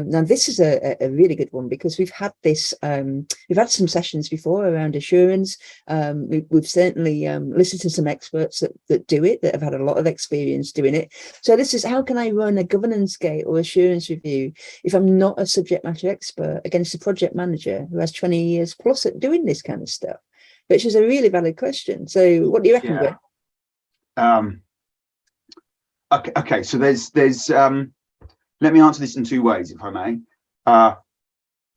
Now this is a really good one, because we've had this, we've had some sessions before around assurance. We've certainly listened to some experts that do it, that have had a lot of experience doing it. So this is, how can I run a governance gate or assurance review if I'm not a subject matter expert against a project manager who has 20 years plus at doing this kind of stuff? Which is a really valid question. So what do you reckon, Burke? Okay, so there's let me answer this in two ways, if I may.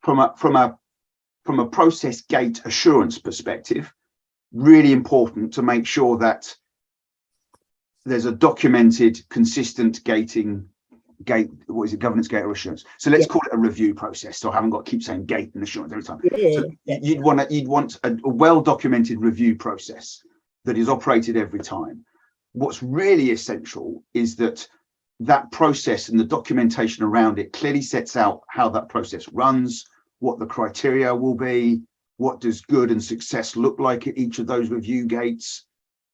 From a process gate assurance perspective, really important to make sure that there's a documented, consistent governance gate or assurance. So let's call it a review process. So I haven't got to keep saying gate and assurance every time. So you'd want a well-documented review process that is operated every time. What's really essential is that process and the documentation around it clearly sets out how that process runs, what the criteria will be, what does good and success look like at each of those review gates,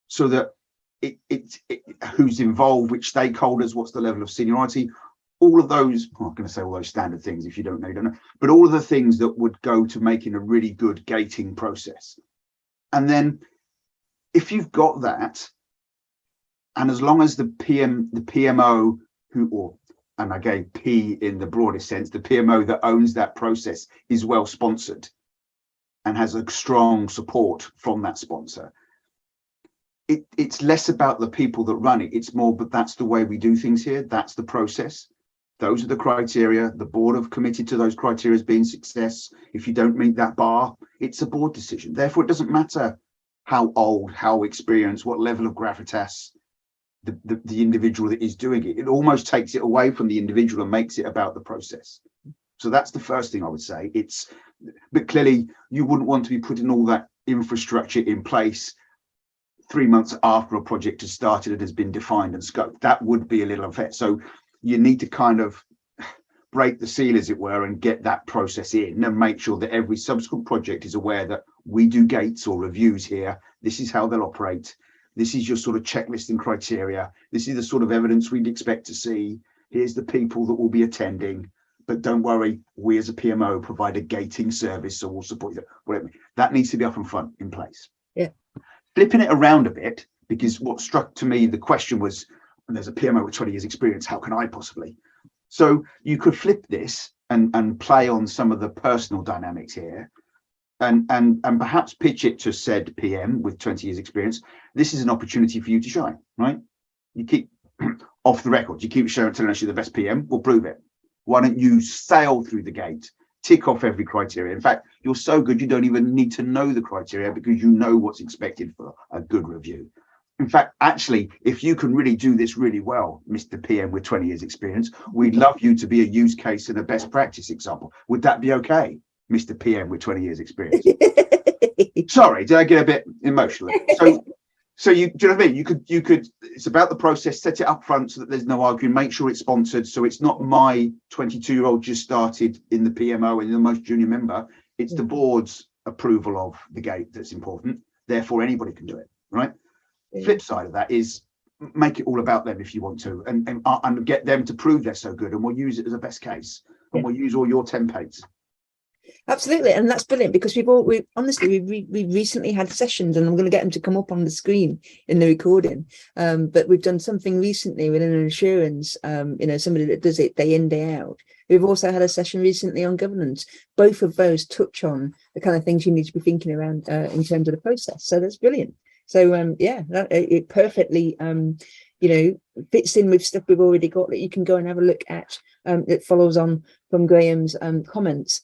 so that who's involved, which stakeholders, what's the level of seniority, all of those, I'm not going to say all those standard things. If you don't know, you don't know, but all of the things that would go to making a really good gating process. And then if you've got that, and as long as the PMO and I gave P in the broadest sense, the PMO that owns that process is well sponsored and has a strong support from that sponsor, it's less about the people that run it. It's more, but that's the way we do things here. That's the process. Those are the criteria. The board have committed to those criteria as being success. If you don't meet that bar, it's a board decision. Therefore, it doesn't matter how old, how experienced, what level of gravitas the individual that is doing it. It almost takes it away from the individual and makes it about the process. So that's the first thing I would say. But clearly you wouldn't want to be putting all that infrastructure in place 3 months after a project has started and has been defined and scoped. That would be a little unfair. So you need to kind of break the seal, as it were, and get that process in and make sure that every subsequent project is aware that we do gates or reviews here. This is how they'll operate. This is your sort of checklist and criteria. This is the sort of evidence we'd expect to see. Here's the people that will be attending. But don't worry, we as a PMO provide a gating service, so we'll support you. Whatever. That needs to be up and front in place. Yeah. Flipping it around a bit, because what struck to me, the question was, there's a PMO with 20 years experience, how can I possibly? So you could flip this and play on some of the personal dynamics here. And perhaps pitch it to said PM with 20 years experience. This is an opportunity for you to shine, right? You keep off the record, you keep showing, telling us you're the best PM, we'll prove it. Why don't you sail through the gate, tick off every criteria? In fact, you're so good, you don't even need to know the criteria because you know what's expected for a good review. In fact, actually, if you can really do this really well, Mr. PM with 20 years experience, we'd love you to be a use case and a best practice example. Would that be okay, Mr. PM with 20 years experience? Sorry, did I get a bit emotional? So you, do you know what I mean? You could, it's about the process, set it up front so that there's no arguing, make sure it's sponsored. So it's not my 22-year-old just started in the PMO and the most junior member. It's the board's approval of the gate that's important. Therefore, anybody can do it, right? The flip side of that is make it all about them if you want to, and get them to prove they're so good, and we'll use it as a best case, and we'll use all your templates. Absolutely, and that's brilliant, because we honestly recently had sessions, and I'm going to get them to come up on the screen in the recording. But we've done something recently within an insurance, somebody that does it day in, day out. We've also had a session recently on governance. Both of those touch on the kind of things you need to be thinking around in terms of the process. So that's brilliant. So it perfectly fits in with stuff we've already got that you can go and have a look at. It follows on from Graham's comments.